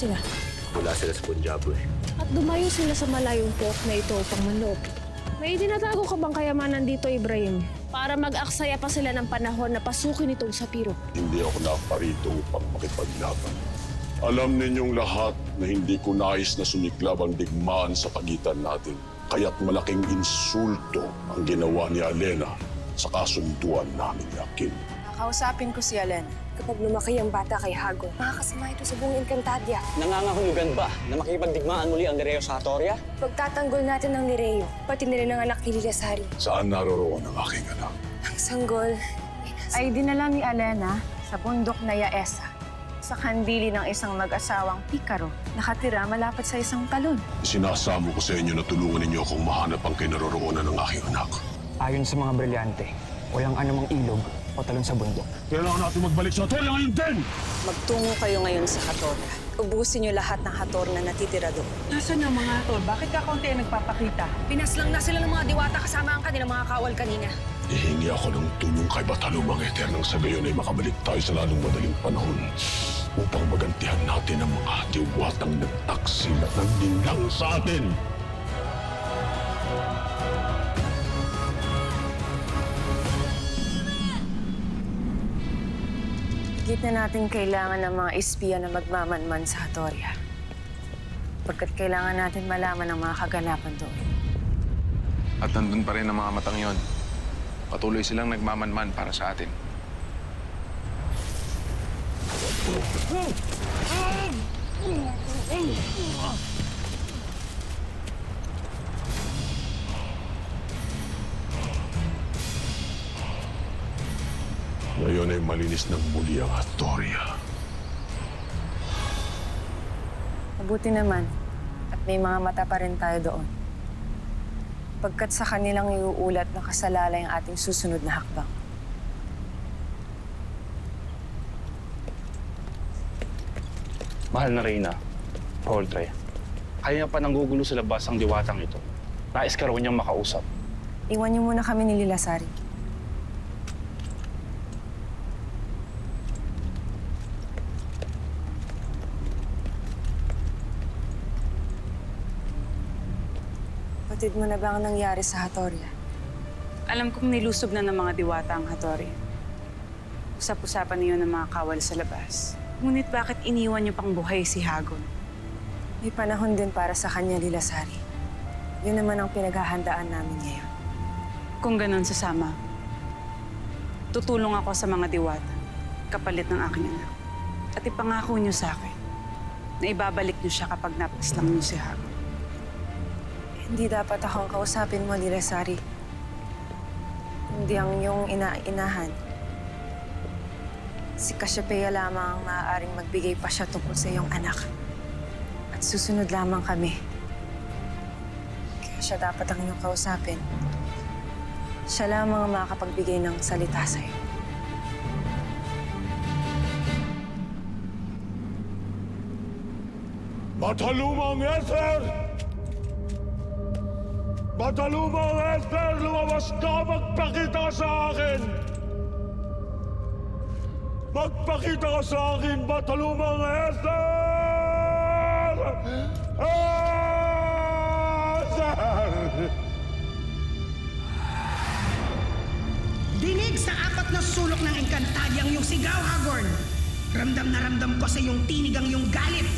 sila? Wala sila sa Punjab eh. At dumayo sila sa malayong port na ito upang manloob. May dinatago ka bang kayamanan dito, Ibrahim? Para mag-aksaya pa sila ng panahon na pasukin itong Sapiro. Hindi ako naparito upang makipaglaban. Alam ninyong lahat na hindi ko nais na sumiklab ang digmaan sa pagitan natin. Kaya't malaking insulto ang ginawa ni Alena sa kasunduan namin ni Akin. Nakausapin ko si Alena. Kapag lumaki ang bata kay Hago, makakasama ito sa buong Encantadia. Nangangahulugan ba na makipagdigmaan muli ang Nereo sa Hatoria? Pagtatanggol natin ng Nereo, pati na rin ang anak ni Lilasari. Saan naroroon ang aking anak? Ang sanggol Ay dinala ni Alena sa bundok na Yaesa, sa kandili ng isang mag-asawang pikaro, nakatira malapit sa isang talon. Sinasamo ko sa inyo na tulungan ninyo akong mahanap ang kinaroroonan ng aking anak. Ayon sa mga brilyante, walang anumang ilog o talon sa bundok. Kailangan natin magbalik sa Hatoria ngayon din! Magtungo kayo ngayon sa Hatoria. Ubusin niyo lahat ng Hator na natitira doon. Nasaan ang mga Hator? Bakit kakaunti ang nagpapakita? Pinaslang na sila ng mga diwata kasama ang kanilang mga kawal kanina. Ihingi ako ng tulong kay Batalumang Eternang sa gayon ay makabalik tayo sa lalong madaling panahon upang magantihan natin ang mga diwatang nagtaksil at nagdindang sa atin. Higit na natin kailangan ng mga espiya na magmamanman sa Hatoria. Pagkat kailangan natin malaman ang mga kaganapan doon. At nandun pa rin ang mga matang yon. Patuloy silang nagmamanman para sa atin. Ngayon ay malinis ng muli ang Hatoria. Mabuti naman at may mga mata pa rin tayo doon. Pagkat sa kanilang iuulat na kasalalay ang ating susunod na hakbang. Mahal na Reyna, Holdre, kaya pa nanggugulo sa labas ang diwatang ito. Nais ka raw niyang makausap. Iwan niyo muna kami ni Lilasari. Batid mo na ba ang nangyari sa Hatoria? Alam kong nilusob na ng mga diwata ang Hatoria. Usap-usapan niyo ng mga kawal sa labas. Ngunit bakit iniwan niyo pang buhay si Hagon? May panahon din para sa kanya, Lilasari. Yun naman ang pinaghahandaan namin ngayon. Kung ganun sasama, tutulong ako sa mga diwata kapalit ng aking anak. At ipangako niyo sa akin na ibabalik niyo siya kapag napaslang niyo si Hagon. Hindi dapat akong kausapin mo, Lilasari. Hindi ang iyong inahan. Si Cassiopeia lamang ang maaaring magbigay pa siya tungkol sa iyong anak. At susunod lamang kami. Kaya siya dapat ang iyong kausapin. Siya lamang ang makakapagbigay ng salita sa'yo. Batalumang Ether! Batalumang Ether! Lumabas ka! Magpakita sa akin! Magpakita ka sa akin, Batalumang Ether! Ether! Dinig sa apat na sulok ng Encantadia ang iyong sigaw, Hagorn! Ramdam na ramdam ko sa iyong tinig ang iyong galit!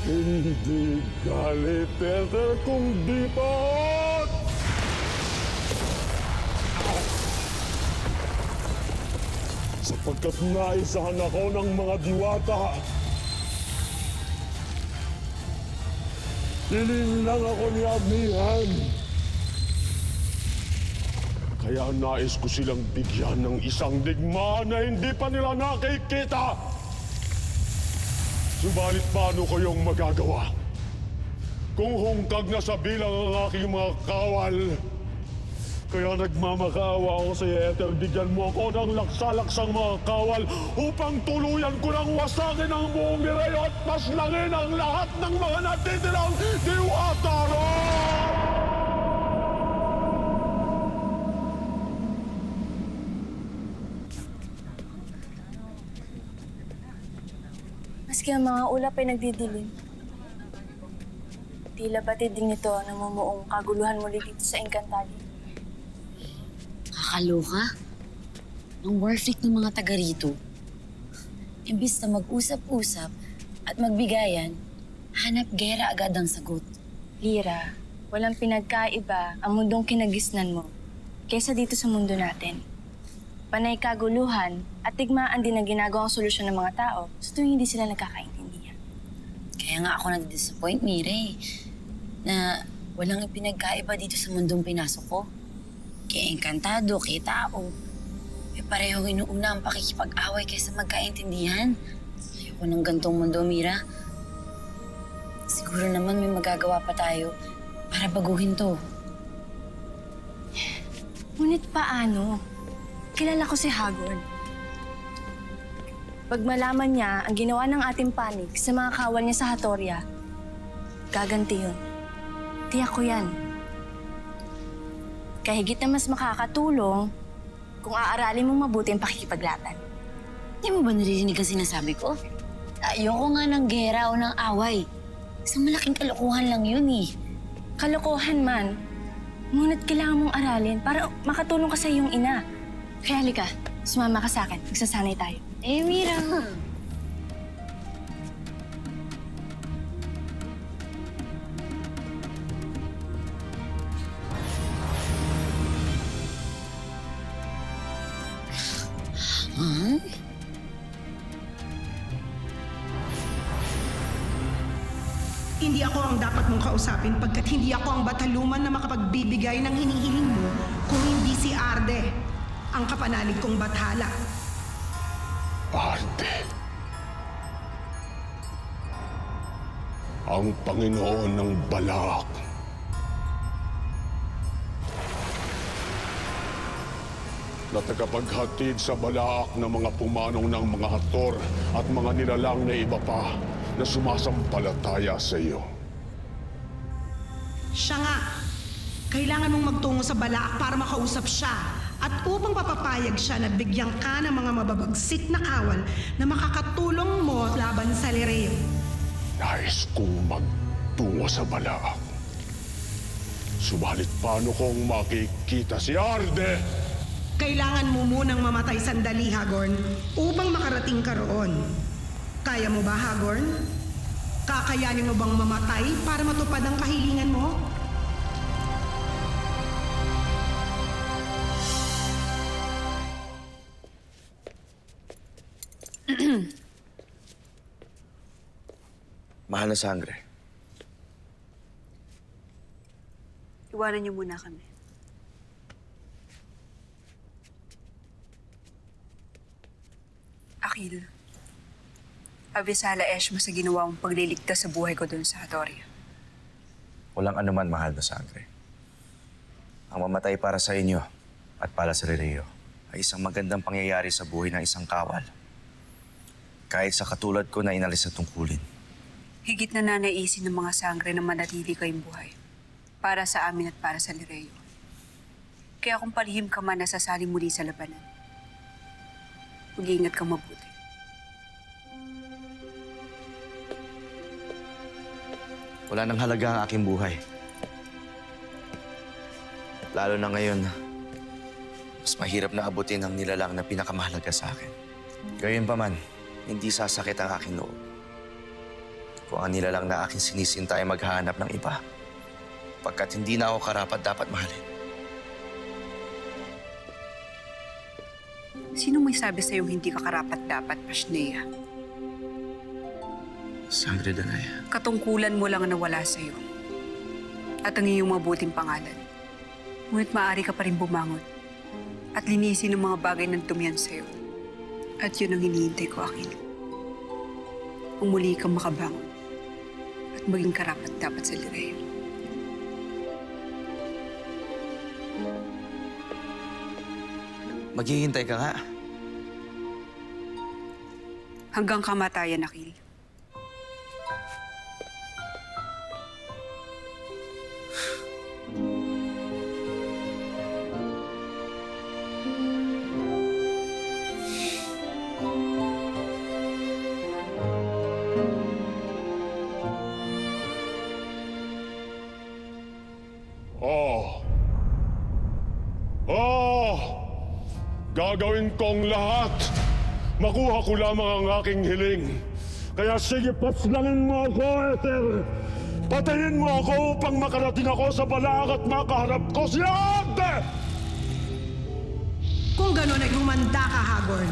Hindi galit, Ether, kundi takot! Sapagkat naisahan ako ng mga diwata. Nilinlang ako ni Amihan. Kaya nais ko silang bigyan ng isang digmaan na hindi pa nila nakikita. Subalit paano kayong magagawa? Kung hungkag na sa bilang ang aking mga kawal, kaya nagmamakaawa ako sa Ether, bigyan mo ako ng laksa-laksang mga kawal upang tuluyan ko ng wasakin ang buong Nereo at paslangin ang lahat ng mga natitirang diwata roon! Maski ang mga ulap ay nagdidilim. Tila batid din ito ang namumuong kaguluhan muli dito sa Encantadia. Kakaloka? Ang worth it ng mga taga rito. Imbis na mag-usap-usap at magbigayan, hanap gera agad ang sagot. Lira, walang pinagkaiba ang mundong kinagisnan mo kaysa dito sa mundo natin. Panay kaguluhan at tigmaan din ang ginagawang solusyon ng mga tao sa tuwing hindi sila nagkakaintindihan. Kaya nga ako na-disappoint, Mire, na walang pinagkaiba dito sa mundong pinasok ko. Kaya engkantado, kay tao. Pareho inuuna ang pakikipag-away kaysa magkaintindihan. Ayoko ng gantong mundo, Mira. Siguro naman may magagawa pa tayo para baguhin to. Ngunit paano? Kilala ko si Hagorn. Pag malaman niya ang ginawa ng ating panig sa mga kawal niya sa Hatoria, gaganti yun. Tiyak ko yan. Kahigit na mas makakatulong kung aaralin mong mabuti ang pakikipaglaban. Hindi mo ba naririnig ang sinasabi ko? Ayoko nga ng gera o ng away. Isang malaking kalokohan lang yun eh. Kalokohan man, ngunit kailangan mong aralin para makatulong ka sa iyong ina. Kaya halika, sumama ka sa akin. Magsasanay tayo. Mira. Huh? Hindi ako ang dapat mong kausapin pagkat hindi ako ang bataluman na makapagbibigay ng hinihiling mo kung hindi si Arde, ang kapanalig kong bathala. Arde. Ang Panginoon ng Balak. Na tagapaghatid sa Balak ng mga pumanong ng mga Hator at mga nilalang na iba pa na sumasampalataya sa iyo. Siya nga, kailangan mong magtungo sa Balaak para makausap siya at upang papapayag siya na bigyan ka ng mga mababagsik na kawal na makakatulong mo laban sa Lireo. Nais kong magtungo sa Balak. Subalit paano kong makikita si Arde? Kailangan mo munang mamatay sandali, Hagorn, upang makarating ka roon. Kaya mo ba, Hagorn? Kakayanin mo bang mamatay para matupad ang kahilingan mo? Mahal na sangre. Iwanan niyo muna kami. Akil, abisala Esh mo sa ginawa mong pagliligtas sa buhay ko doon sa Hatoria. Walang anuman, mahal na sangre. Ang mamatay para sa inyo at para sa Lireo ay isang magandang pangyayari sa buhay ng isang kawal. Kahit sa katulad ko na inalis sa tungkulin. Higit na nanaisin ng mga sangre na manatili kayong buhay. Para sa amin at para sa Lireo. Kaya kung palihim ka man nasasali muli sa labanan, mag-iingat kang mabuti. Wala nang halaga ang aking buhay. Lalo na ngayon, mas mahirap na abutin ang nilalang na pinakamahalaga sa akin. Gayunpaman, hindi sasakit ang aking loob. Kung ang nilalang na aking sinisinta ay maghahanap ng iba, pagkat hindi na ako karapat dapat mahalin. Sino may sabi sa'yo hindi ka karapat-dapat, Pashnea? Sangre Danaya. Katungkulan mo lang ang nawala sa'yo. At ang iyong mabuting pangalan. Ngunit maaari ka pa rin bumangon. At linisin ang mga bagay ng tumiyan sa'yo. At yun ang hinihintay ko, Akil. Kung muli kang makabangon. At maging karapat-dapat sa Lireo. Maghihintay ka nga. Hanggang kamatayan, Akil. ko ang lahat. Makuha ko lamang ang aking hiling. Kaya sige, paslangin mo ako, Ether. Patayin mo ako upang makarating ako sa balaak at makaharap ko si Ate! Kung gano'n ay humanda ka, Hagorn.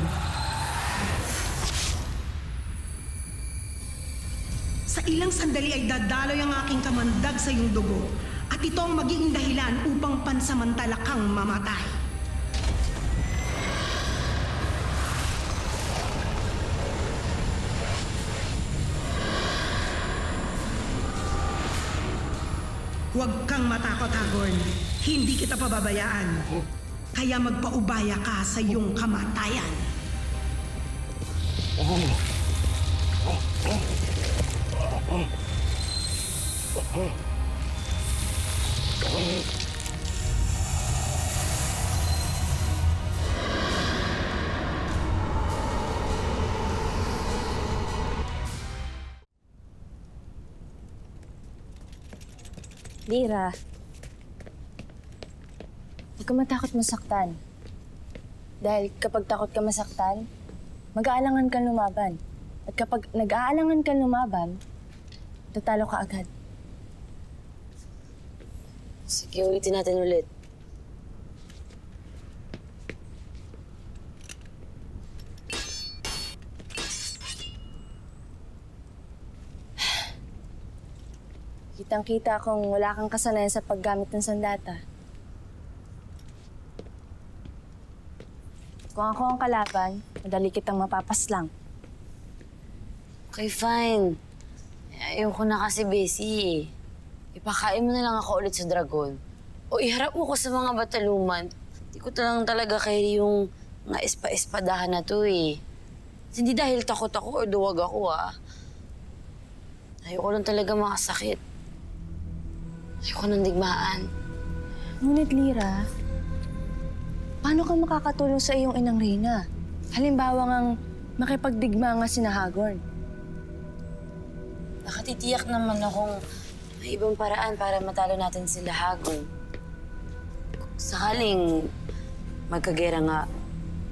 Sa ilang sandali ay dadaloy ang aking kamandag sa iyong dugo at ito ang magiging dahilan upang pansamantala kang mamatay. Huwag kang matakot, Hagorn. Hindi kita pababayaan. Kaya magpaubaya ka sa iyong kamatayan. Lira, huwag ka matakot masaktan. Dahil kapag takot ka masaktan, mag-aalangan kang lumaban. At kapag nag-aalangan kang lumaban, tatalo ka agad. Sige, ulitin natin ulit. Kitang-kita kung wala kang kasanayan sa paggamit ng sandata. Kung ako ang kalaban, madali kitang mapapaslang. Okay, fine. Ayoko na kasi, Bessie. Ipakain mo na lang ako ulit sa dragon. O iharap mo ko sa mga bataluman. Hindi ko talaga kaya yung mga espadahan na to eh. Hindi dahil takot ako o duwag ako Ayoko lang talaga makasakit. Ayoko ng digmaan. Ngunit Lira, paano ka makakatulong sa iyong inang Reyna? Halimbawa ngang makipagdigma nga sina Hagorn. Nakatitiyak naman akong may ibang paraan para matalo natin sila Hagorn. Kung sakaling magkagera nga,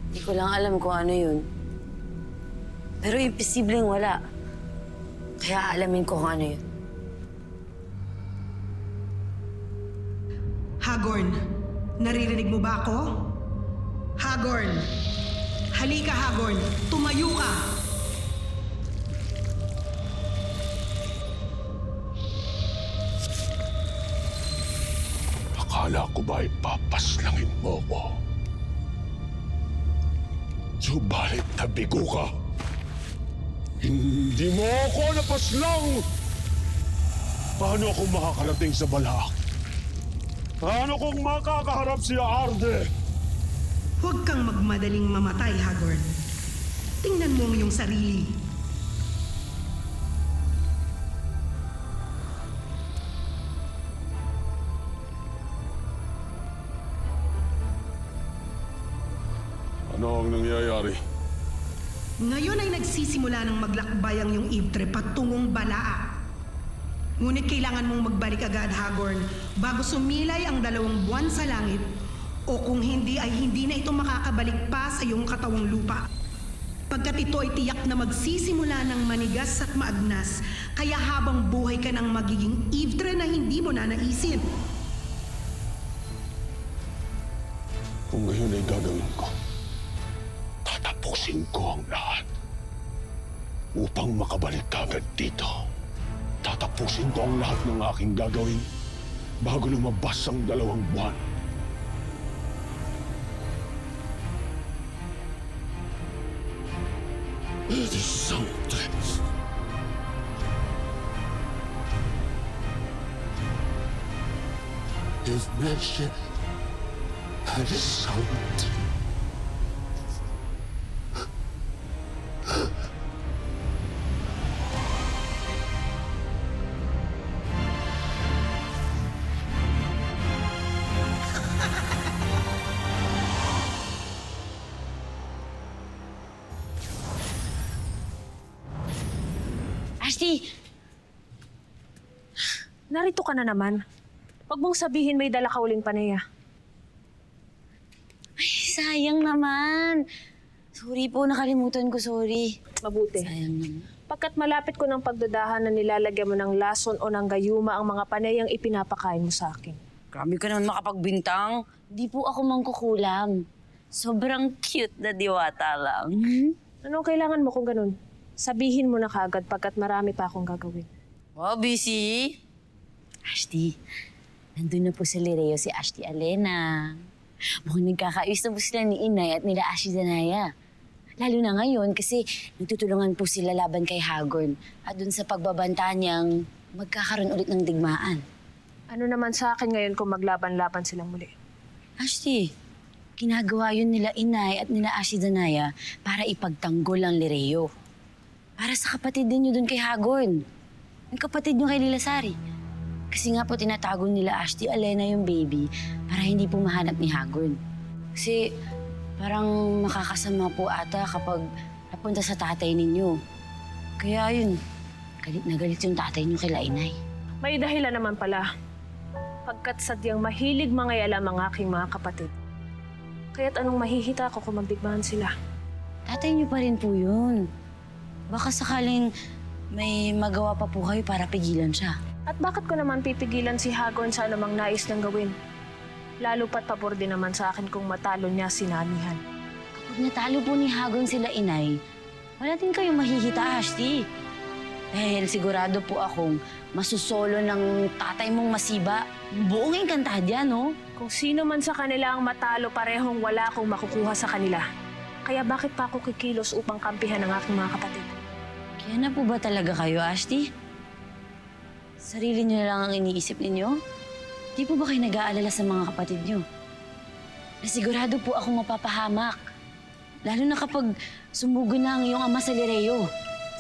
hindi ko lang alam kung ano yun. Pero imposibleng wala. Kaya alamin ko kung ano yun. Hagorn, naririnig mo ba ako? Hagorn! Halika, Hagorn! Tumayo ka! Akala ko ba ipapaslangin mo ko? Subalit nabigo ka. Hindi mo ako napaslang! Paano ako makakarating sa Balaak? Paano kung makakaharap si Arde? Huwag kang magmadaling mamatay, Hagorn. Tingnan mo ang iyong sarili. Ano ang nangyayari? Ngayon ay nagsisimula ng maglakbay ang iyong Yvtre patungong Balaak. Ngunit kailangan mong magbalik agad, Hagorn, bago sumilay ang 2 buwan sa langit o kung hindi ay hindi na ito makakabalik pa sa iyong katawang lupa. Pagkat ito ay tiyak na magsisimula ng manigas at maagnas, kaya habang buhay ka ng magiging Yvtre na hindi mo na naisip. Kung ngayon ay gagawin ko, tatapusin ko ang lahat. Upang makabalik ka agad dito, tatapusin ko ang lahat ng aking gagawin bago lumabas ang 2 buwan. It is something. You've mentioned it is something. Ashley! Narito ka na naman. Huwag mong sabihin may dala ka uling panaya. Ay, sayang naman. Sorry po, nakalimutan ko, sorry. Mabuti. Sayang naman. Pagkat malapit ko ng pagdadahan na nilalagyan mo ng lason o ng gayuma ang mga panayang ipinapakain mo sa akin. Grabe ka naman makapagbintang. Di po ako mangkukulam. Sobrang cute na diwata lang. Anong kailangan mo kung ganun? Sabihin mo na kaagad pagkat marami pa akong gagawin. Wow, busy. Ashti, nandun na po sa Lireo si Ashti Alena. Mukhang nagkakaayos na po sila ni Inay at nila Ashti Danaya. Lalo na ngayon kasi nagtutulungan po sila laban kay Hagorn at dun sa pagbabanta niyang magkakaroon ulit ng digmaan. Ano naman sa akin ngayon kung maglaban-laban silang muli? Ashti, ginagawa yun nila Inay at nila Ashti Danaya para ipagtanggol ang Lireo. Para sa kapatid din nyo dun kay Hagorn. Ang kapatid nyo kay Lilasari. Kasi nga po tinatago nila Ashti Alena yung baby para hindi po mahanap ni Hagorn. Kasi parang makakasama po ata kapag napunta sa tatay ninyo. Kaya yun, galit na galit yung tatay niyo kila Inay. May dahilan naman pala. Pagkat sadyang mahilig mangayalam ang aking mga kapatid. Kaya't anong mahihita ko kung magdigmaan sila? Tatay niyo pa rin po yun. Baka sakaling may magawa pa po kayo para pigilan siya. At bakit ko naman pipigilan si Hagorn sa anumang nais niyang gawin? Lalo pat pabor din naman sa akin kung matalo niya si Namihan. Kapag natalo po ni Hagorn sila Inay, wala din kayong mahihita, Ashti. Dahil sigurado po akong masusolo ng tatay mong masiba. Buong Encantadia, no? Kung sino man sa kanila ang matalo, parehong wala akong makukuha sa kanila. Kaya bakit pa ako kikilos upang kampihan ng aking mga kapatid? Kaya na po ba talaga kayo, Ashti? Sarili niyo na lang ang iniisip ninyo? Di po ba kayo nag-aalala sa mga kapatid niyo? Nasigurado po akong mapapahamak. Lalo na kapag sumugo na ang iyong ama sa Lireo.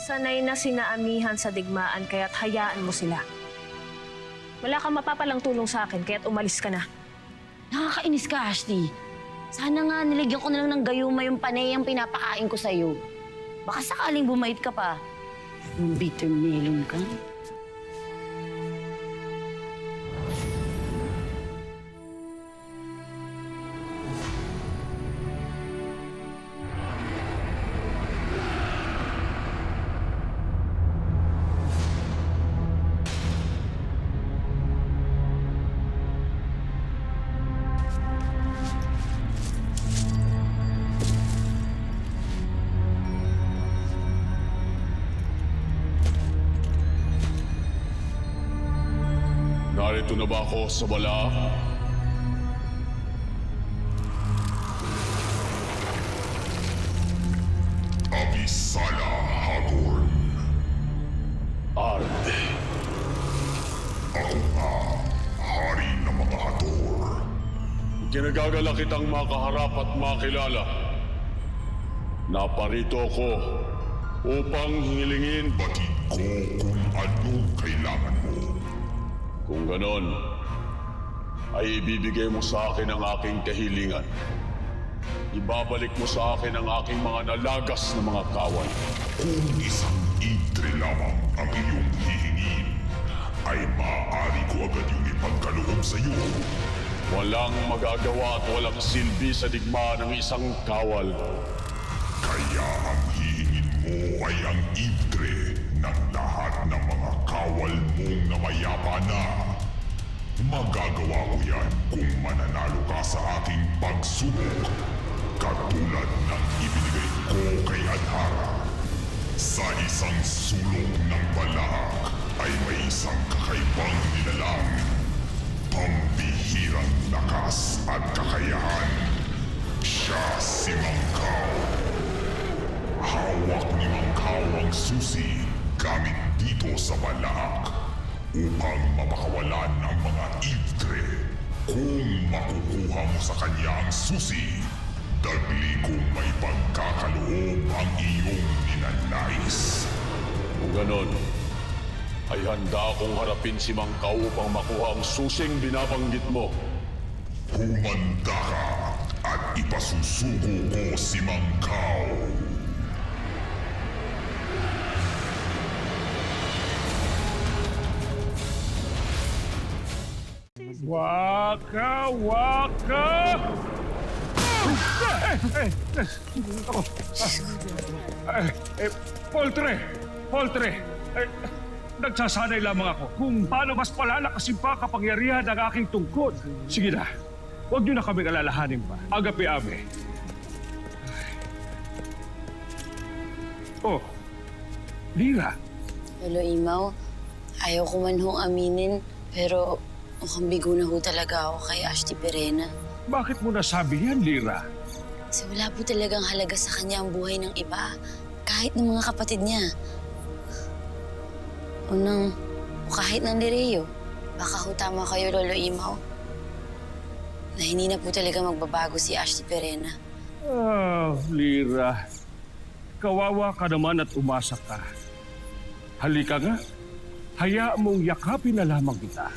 Sanay na sinaamihan sa digmaan kaya't hayaan mo sila. Wala kang mapapalang tulong sa akin kaya't umalis ka na. Nakakainis ka, Ashti. Sana nga nilagyan ko na lang ng gayuma yung panay ang pinapakain ko sa'yo. Baka sakaling bumait ka pa. Yung bitter melon ka. Narito na ba ako sa bala? Abisala Hagorn. Arde. Ako nga, hari ng mga Hator. Kinagagala kitang makaharap at makilala. Naparito ako upang hilingin batid ko kung anong kailangan mo. Kung ganon, ay ibibigay mo sa akin ang aking kahilingan. Ibabalik mo sa akin ang aking mga nalagas na mga kawan. Kung isang itre lamang ang iyong hihingin, ay maaari ko agad yung ipagkaloob sa iyo. Walang magagawa at walang silbi sa digmaan ng isang kawal. Kaya ang hihingin mo ay ang itre ng lahat ng mga kawal mong namayapa na. Magagawa ko yan kung mananalo ka sa aking pagsubok. Katulad ng ibinigay ko kay Adhara. Sa isang sulong ng balak ay may isang kakaibang nilalang. Pambihirang lakas at kakayahan. Siya si Mangkaw. Hawak ni Mangkaw ang susi gamit dito sa balak upang mapakawalan ng mga Ivtre. Kung makukuha mo sa kanya ang susi, dagli kong may pagkakaloob ang iyong ninanais. Kung ganon, ay handa akong harapin si Mangkaw upang makuha ang susing binabanggit mo. Humanda ka at ipasusugo ko si Mangkaw. Waka! Waka! Poltre! Nagsasanay lamang ako kung paano mas palalakasin pa kapangyarihan ng aking tungkod. Sige na, huwag niyo na kami alalahanin pa. Agapi ame. Oh, Lira. Lolo Imaw, ayaw ko man hong aminin, pero mukhang bigo na ho talaga ako kay Ashti Perena. Bakit mo nasabi yan, Lira? Kasi wala po talagang halaga sa kanya ang buhay ng iba, kahit ng mga kapatid niya. O kahit ng Lireo. Baka ho tama kayo, Lolo Imaw, na hindi na po talaga magbabago si Ashti Perena. Lira. Kawawa ka naman at umasa ka. Halika nga. Hayaan mong yakapin na lamang kita.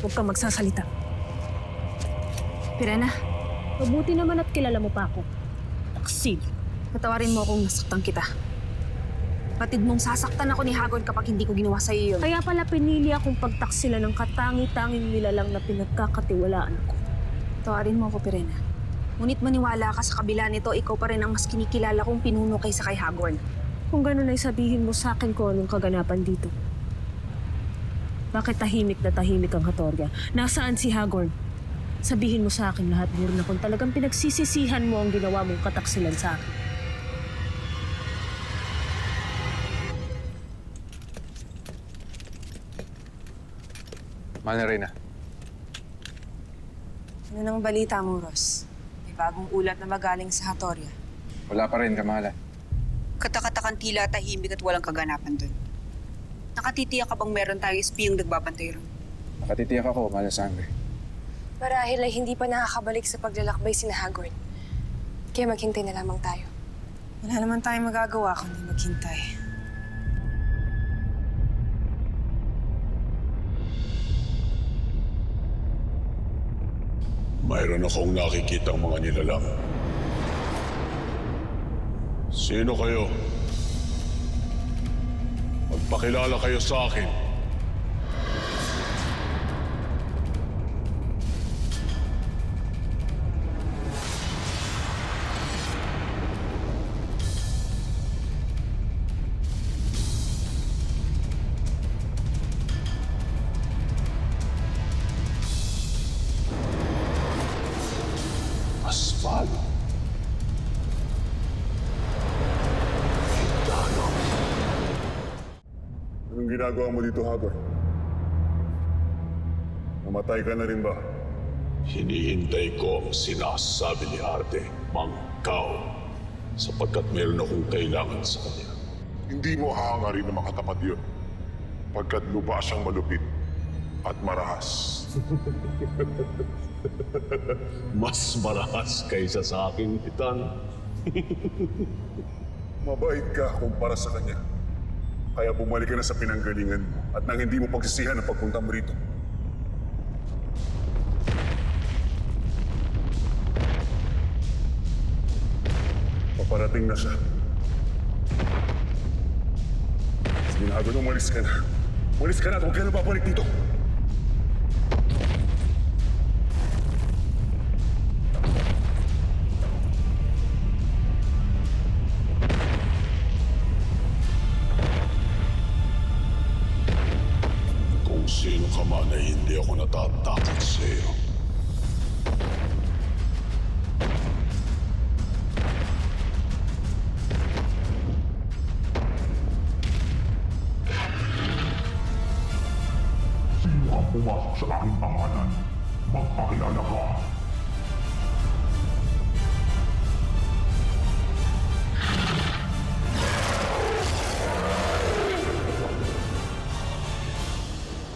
Huwag kang magsasalita. Perena, Mabuti naman at kilala mo pa ako. taksil. Patawarin mo kung nasaktan kita. Patid mong sasaktan ako ni Hagod kapag hindi ko ginawa sa'yo yun. Kaya pala pinili akong pagtaksila ng katangi-tanging nilalang na pinagkakatiwalaan ko. Tawarin mo ako, Perena. Ngunit maniwala ka sa kabila nito, ikaw pa rin ang mas kinikilala kong pinuno kaysa kay Hagorn. Kung ganun ay sabihin mo sa akin kung anong kaganapan dito. Bakit tahimik na tahimik ang Hatoria? Nasaan si Hagorn? Sabihin mo sa akin lahat, Mirna, kung talagang pinagsisisihan mo ang ginawa mong kataksilan sa akin. Mahal na Reyna. Ano nang balita mo, Ross? May bagong ulat na magaling sa Hatoria. Wala pa rin, Kamala. Katakatakan tila tahimik at walang kaganapan doon. Nakatitiyak ka bang meron tayong espiyong nagbabantay ron? Nakatitiyak ako, Mahal na Sangre. Marahil ay hindi pa nakakabalik sa paglalakbay si Hagorn. Kaya maghintay na lamang tayo. Wala naman tayong magagawa kundi maghintay. Mayroon akong nakikitang mga nilalang. Sino kayo? Magpakilala kayo sa akin. Asfal. Anong ginagawa mo dito, Hagorn? Namatay ka na rin ba? Hinihintay ko ang sinasabi ni Arte, Mangkaw, sapagkat meron akong kailangan sa kanya. Hindi mo hahangarin na makatapat yun, pagkat lupa siyang malupit at marahas. Mas marahas kaysa sa aking hitan. Mabait ka kumpara sa kanya. Kaya bumalik ka na sa pinanggalingan mo at nang hindi mo pagsisihan ang pagpunta mo rito. Paparating na siya. Sige na, Hagorn, umalis ka na. Umalis ka na at huwag ka na babalik dito. Kung sino ka man ay hindi ako natatakot sa iyo. Sino ang pumasok sa aking tahanan? Magpakilala ka.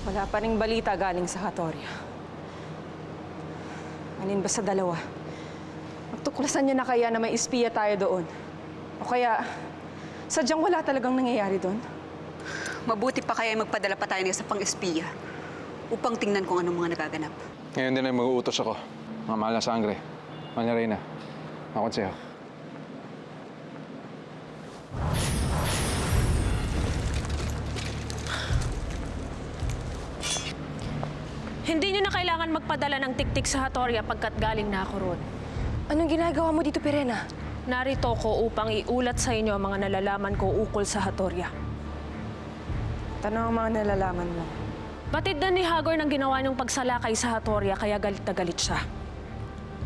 Wala pa ring balita galing sa Hatoria. Alin ba sa dalawa? Magtuklasan niya na kaya na may espiya tayo doon? O kaya, Sadyang wala talagang nangyayari doon? Mabuti pa kaya magpadala pa tayo sa pang-espiya upang tingnan kung anong mga nagaganap. Ngayon din ay mag-uutos ako. Mga mahal na sangre. Manya Reyna. Mga konseho. Hindi nyo na kailangan magpadala ng tiktik sa Hatoria pagkat galing na ako roon. Anong ginagawa mo dito, Pirena? Narito ko upang iulat sa inyo ang mga nalalaman ko ukol sa Hatoria. Tanong ang mga nalalaman mo. Batid na ni Hagor ng ginawa niyong pagsalakay sa Hatoria kaya galit na galit siya.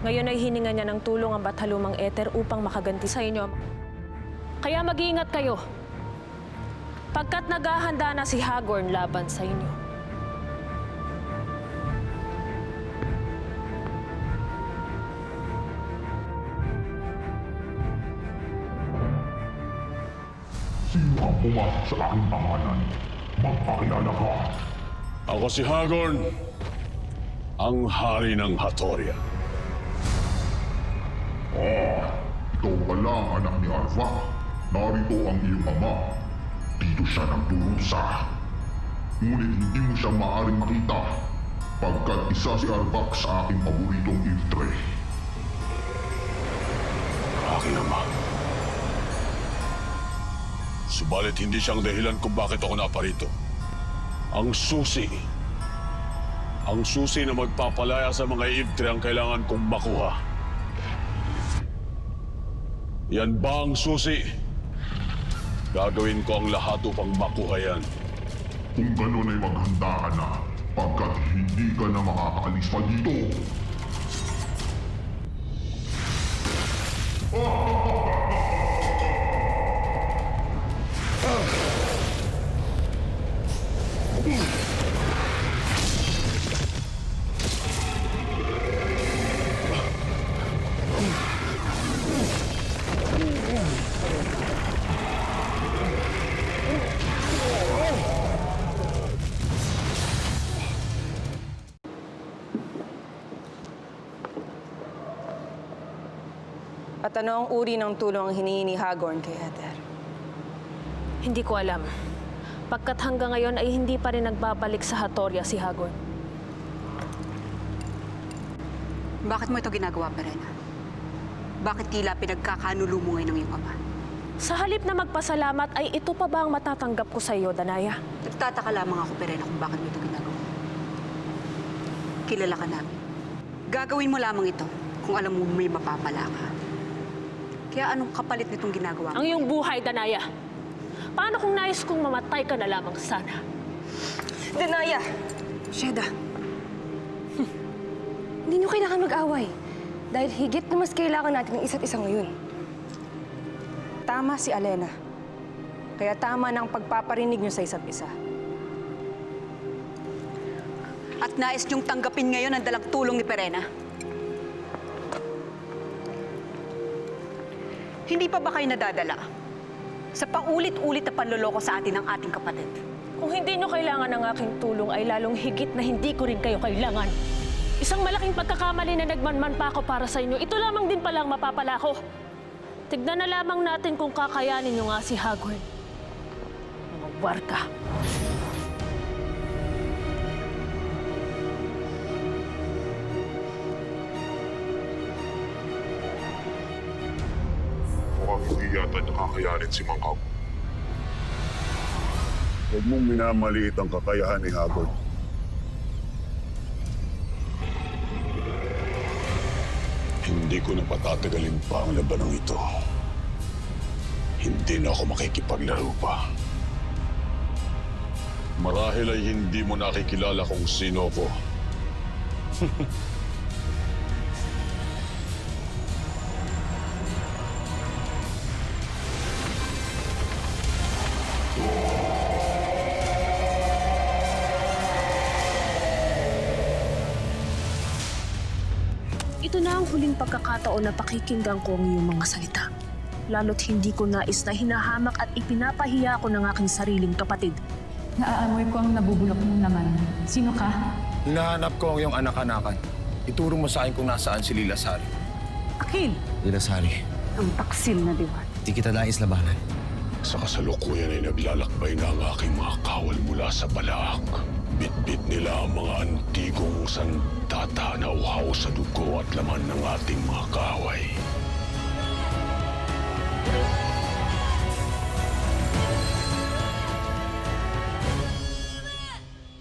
Ngayon ay hininga niya ng tulong ang Bathalumang Ether upang makaganti sa inyo. Kaya mag-iingat kayo. Pagkat naghahanda na si Hagor laban sa inyo. Sino ang pumasok sa aking pangalan? Magpakilala ka. Ako si Hagorn, ang hari ng Hatoria. Ikaw pala ang anak ni Arva. Narito ang iyong ama. Dito siya nagdurusa. Ngunit hindi mo siya maaaring makita pagkat isa si Arvak sa aking paboritong iltre. Aking ama. Subalit hindi siyang dahilan kung bakit ako naparito. Ang susi na magpapalaya sa mga Ivtre ang kailangan kong makuha. Yan ba ang susi? Gagawin ko ang lahat upang makuha yan. Kung ganun ay maghanda ka na pagkat hindi ka na makakaalis pa dito. At ano ang uri ng tulong ang hinihingi ni Hagorn kay Ether? Hindi ko alam. Pagkat hanggang ngayon ay hindi pa rin nagbabalik sa Hatoria si Hagorn. Bakit mo ito ginagawa, Pirena? Bakit tila pinagkakanulo mo ngayon ng iyong ama? Sa halip na magpasalamat ay ito pa ba ang matatanggap ko sa iyo, Danaya? Nagtataka lamang ako, Pirena, kung bakit mo ito ginagawa. Kilala ka namin. Gagawin mo lamang ito kung alam mo may mapapala ka. Kaya anong kapalit nitong ginagawa mo? Ang iyong buhay, Danaya. Paano kung nais kong mamatay ka na lamang sana? Danaya! Sheda, Hindi niyo kailangan mag-away. Dahil higit na mas kailangan natin ng isa't isa ngayon. Tama si Alena. Kaya tama na ang pagpaparinig niyo sa isa't isa. at nais niyong tanggapin ngayon ang dalang tulong ni Pirena. Hindi pa ba kayo nadadala sa paulit-ulit na panloloko sa atin ng ating kapatid? Kung hindi nyo kailangan ng aking tulong, ay lalong higit na hindi ko rin kayo kailangan. Isang malaking pagkakamali na nagmanman pa ako para sa inyo. Ito lamang din palang mapapala ko. Tignan na lamang natin kung kakayanin nyo nga si Hagorn. Mga warka. Mukhang hindi yata nakakayanin si Mang Hag. Huwag mong minamaliit ang kakayahan ni Hagorn. Hindi ko na patatagalin pa ang labanang ito. Hindi na ako makikipaglaro pa. Marahil ay hindi mo nakikilala kung sino ko. Ito na ang huling pagkakataon na pakikinggan ko ang iyong mga salita. Lalo't hindi ko nais na hinahamak at ipinapahiya ko ng aking sariling kapatid. Naaamoy ko ang nabubulok mong laman. Sino ka? Hinahanap ko ang iyong anak-anakan. Ituro mo sa akin kung nasaan si Lila Sari. Akil! Lila Sari, Ang taksil na diwat. di kita nais labanan. Sa kasalukuyan ay naglalakbay na ang aking mga kawal mula sa Balaak. Bitbit nila ang mga antigong sandata na uhaw sa dugo at laman ng ating mga kaaway.